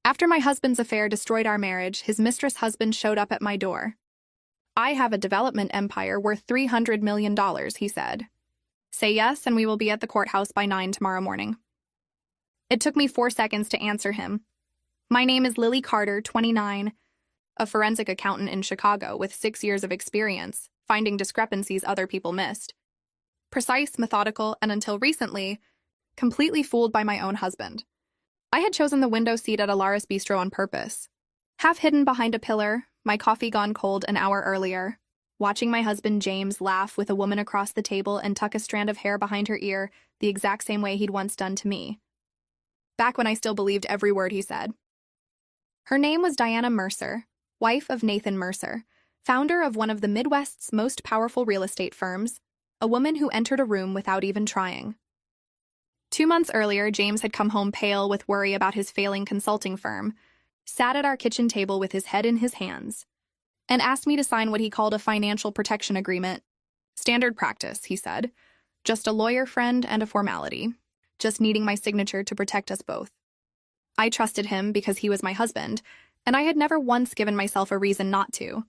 After my husband's affair destroyed our marriage, his mistress husband showed up at my door. "I have a development empire worth $300 million, he said. "Say yes, and we will be at the courthouse by 9 tomorrow morning." It took me 4 seconds to answer him. "My name is Lily Carter, 29, a forensic accountant in Chicago with 6 years of experience, finding discrepancies other people missed. Precise, methodical, and until recently, completely fooled by my own husband. I had chosen the window seat at Alaris Bistro on purpose. Half hidden behind a pillar, my coffee gone cold an hour earlier, watching my husband James laugh with a woman across the table and tuck a strand of hair behind her ear the exact same way he'd once done to me. Back when I still believed every word he said. Her name was Diana Mercer, wife of Nathan Mercer, founder of one of the Midwest's most powerful real estate firms, a woman who entered a room without even trying. 2 months earlier, James had come home pale with worry about his failing consulting firm, sat at our kitchen table with his head in his hands, and asked me to sign what he called a financial protection agreement. "Standard practice," he said. "Just a lawyer friend and a formality. Just needing my signature to protect us both." I trusted him because he was my husband, and I had never once given myself a reason not to.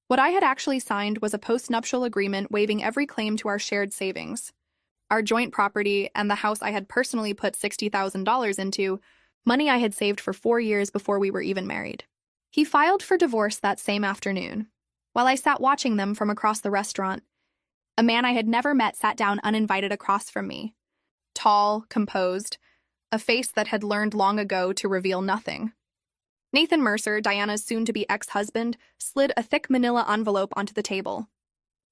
What I had actually signed was a post-nuptial agreement waiving every claim to our shared savings. Our joint property and the house I had personally put $60,000 into, money I had saved for 4 years before we were even married. He filed for divorce that same afternoon. While I sat watching them from across the restaurant, a man I had never met sat down uninvited across from me. Tall, composed, a face that had learned long ago to reveal nothing. Nathan Mercer, Diana's soon-to-be ex-husband, slid a thick manila envelope onto the table.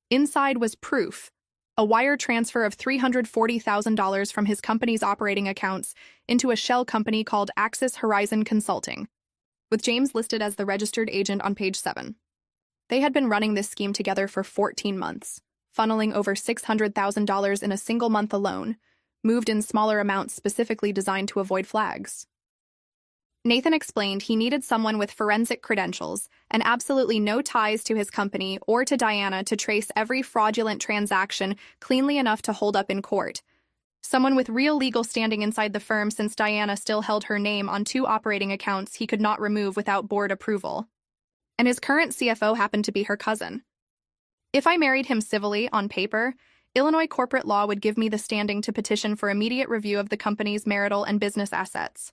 Inside was proof, a wire transfer of $340,000 from his company's operating accounts into a shell company called Axis Horizon Consulting, with James listed as the registered agent on page 7. They had been running this scheme together for 14 months, funneling over $600,000 in a single month alone, moved in smaller amounts specifically designed to avoid flags. Nathan explained he needed someone with forensic credentials and absolutely no ties to his company or to Diana to trace every fraudulent transaction cleanly enough to hold up in court. Someone with real legal standing inside the firm since Diana still held her name on 2 operating accounts he could not remove without board approval. And his current CFO happened to be her cousin. If I married him civilly, on paper, Illinois corporate law would give me the standing to petition for immediate review of the company's marital and business assets.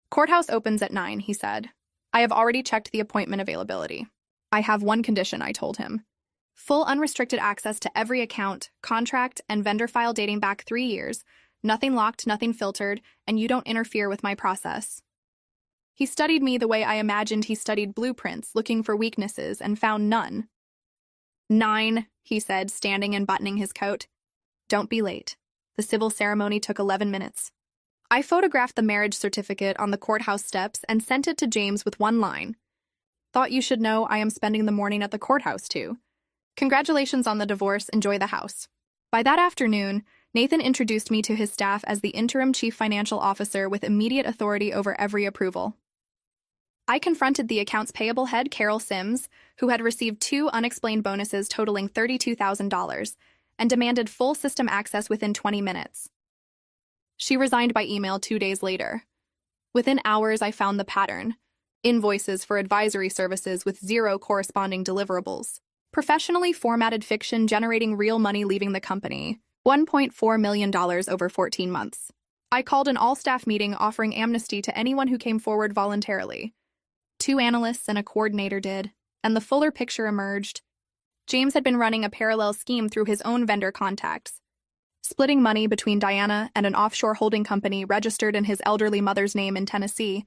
"Courthouse opens at 9, he said. "I have already checked the appointment availability. I have one condition," I told him. "Full unrestricted access to every account, contract, and vendor file dating back 3 years, nothing locked, nothing filtered, and you don't interfere with my process." He studied me the way I imagined he studied blueprints, looking for weaknesses, and found none. "9, he said, standing and buttoning his coat. "Don't be late." The civil ceremony took 11 minutes. I photographed the marriage certificate on the courthouse steps and sent it to James with one line. "Thought you should know I am spending the morning at the courthouse, too. Congratulations on the divorce, enjoy the house." By that afternoon, Nathan introduced me to his staff as the interim chief financial officer with immediate authority over every approval. I confronted the accounts payable head, Carol Sims, who had received 2 unexplained bonuses totaling $32,000, and demanded full system access within 20 minutes. She resigned by email 2 days later. Within hours, I found the pattern. Invoices for advisory services with 0 corresponding deliverables. Professionally formatted fiction generating real money leaving the company. $1.4 million over 14 months. I called an all-staff meeting offering amnesty to anyone who came forward voluntarily. 2 analysts and a coordinator did, and the fuller picture emerged. James had been running a parallel scheme through his own vendor contacts, splitting money between Diana and an offshore holding company registered in his elderly mother's name in Tennessee,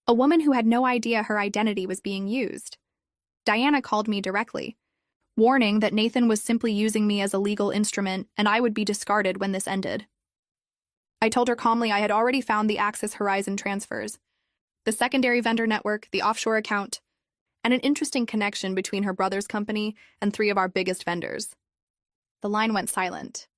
a woman who had no idea her identity was being used. Diana called me directly, warning that Nathan was simply using me as a legal instrument and I would be discarded when this ended. I told her calmly I had already found the Axis Horizon transfers, the secondary vendor network, the offshore account, and an interesting connection between her brother's company and 3 of our biggest vendors. The line went silent.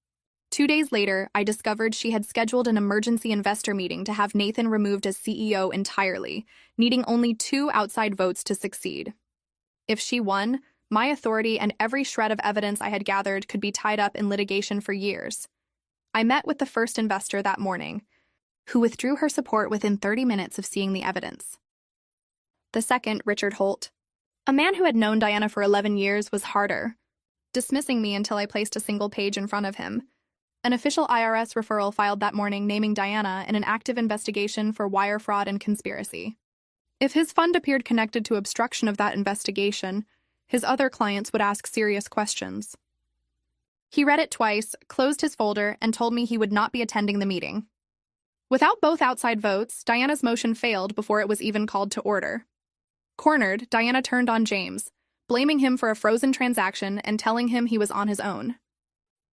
2 days later, I discovered she had scheduled an emergency investor meeting to have Nathan removed as CEO entirely, needing only 2 outside votes to succeed. If she won, my authority and every shred of evidence I had gathered could be tied up in litigation for years. I met with the first investor that morning, who withdrew her support within 30 minutes of seeing the evidence. The second, Richard Holt, a man who had known Diana for 11 years, was harder, dismissing me until I placed a single page in front of him. An official IRS referral filed that morning naming Diana in an active investigation for wire fraud and conspiracy. If his fund appeared connected to obstruction of that investigation, his other clients would ask serious questions. He read it twice, closed his folder, and told me he would not be attending the meeting. Without both outside votes, Diana's motion failed before it was even called to order. Cornered, Diana turned on James, blaming him for a frozen transaction and telling him he was on his own.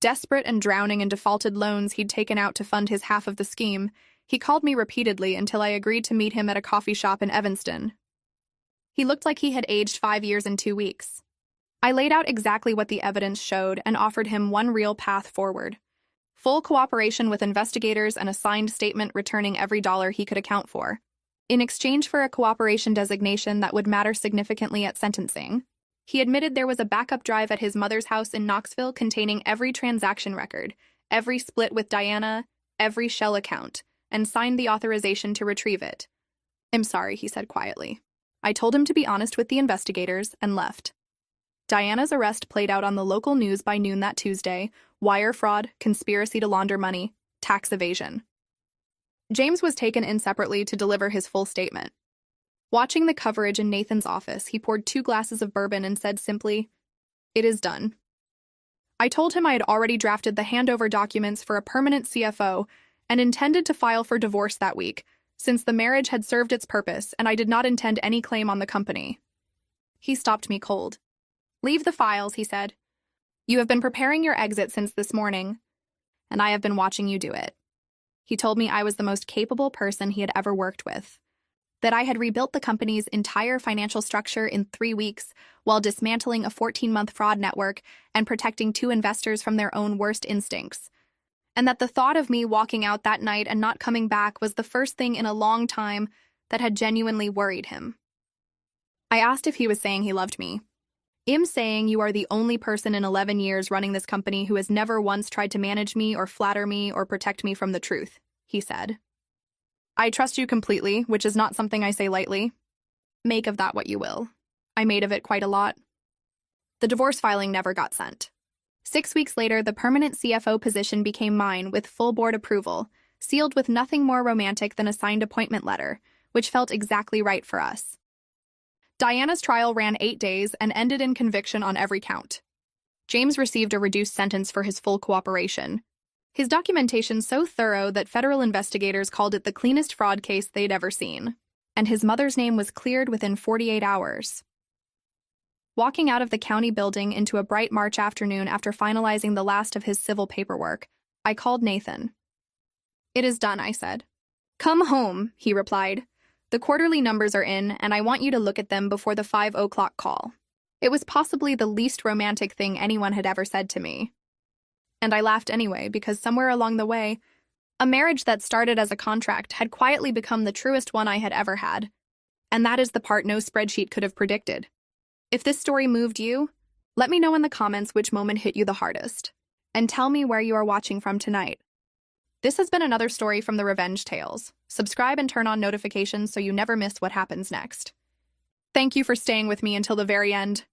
Desperate and drowning in defaulted loans he'd taken out to fund his half of the scheme, he called me repeatedly until I agreed to meet him at a coffee shop in Evanston. He looked like he had aged 5 years and 2 weeks. I laid out exactly what the evidence showed and offered him one real path forward: full cooperation with investigators and a signed statement returning every dollar he could account for, in exchange for a cooperation designation that would matter significantly at sentencing. He admitted there was a backup drive at his mother's house in Knoxville containing every transaction record, every split with Diana, every shell account, and signed the authorization to retrieve it. "I'm sorry," he said quietly. I told him to be honest with the investigators and left. Diana's arrest played out on the local news by noon that Tuesday: wire fraud, conspiracy to launder money, tax evasion. James was taken in separately to deliver his full statement. Watching the coverage in Nathan's office, he poured 2 glasses of bourbon and said simply, "It is done." I told him I had already drafted the handover documents for a permanent CFO and intended to file for divorce that week, since the marriage had served its purpose and I did not intend any claim on the company. He stopped me cold. "Leave the files," he said. "You have been preparing your exit since this morning, and I have been watching you do it." He told me I was the most capable person he had ever worked with, that I had rebuilt the company's entire financial structure in 3 weeks while dismantling a 14-month fraud network and protecting 2 investors from their own worst instincts, and that the thought of me walking out that night and not coming back was the first thing in a long time that had genuinely worried him. I asked if he was saying he loved me. "I'm saying you are the only person in 11 years running this company who has never once tried to manage me or flatter me or protect me from the truth," he said. "I trust you completely, which is not something I say lightly. Make of that what you will." I made of it quite a lot. The divorce filing never got sent. 6 weeks later, the permanent CFO position became mine with full board approval, sealed with nothing more romantic than a signed appointment letter, which felt exactly right for us. Diana's trial ran 8 days and ended in conviction on every count. James received a reduced sentence for his full cooperation. His documentation so thorough that federal investigators called it the cleanest fraud case they'd ever seen, and his mother's name was cleared within 48 hours. Walking out of the county building into a bright March afternoon after finalizing the last of his civil paperwork, I called Nathan. "It is done," I said. "Come home," he replied. "The quarterly numbers are in, and I want you to look at them before the 5 o'clock call." It was possibly the least romantic thing anyone had ever said to me. And I laughed anyway, because somewhere along the way, a marriage that started as a contract had quietly become the truest one I had ever had. And that is the part no spreadsheet could have predicted. If this story moved you, let me know in the comments which moment hit you the hardest. And tell me where you are watching from tonight. This has been another story from the Revenge Tales. Subscribe and turn on notifications so you never miss what happens next. Thank you for staying with me until the very end.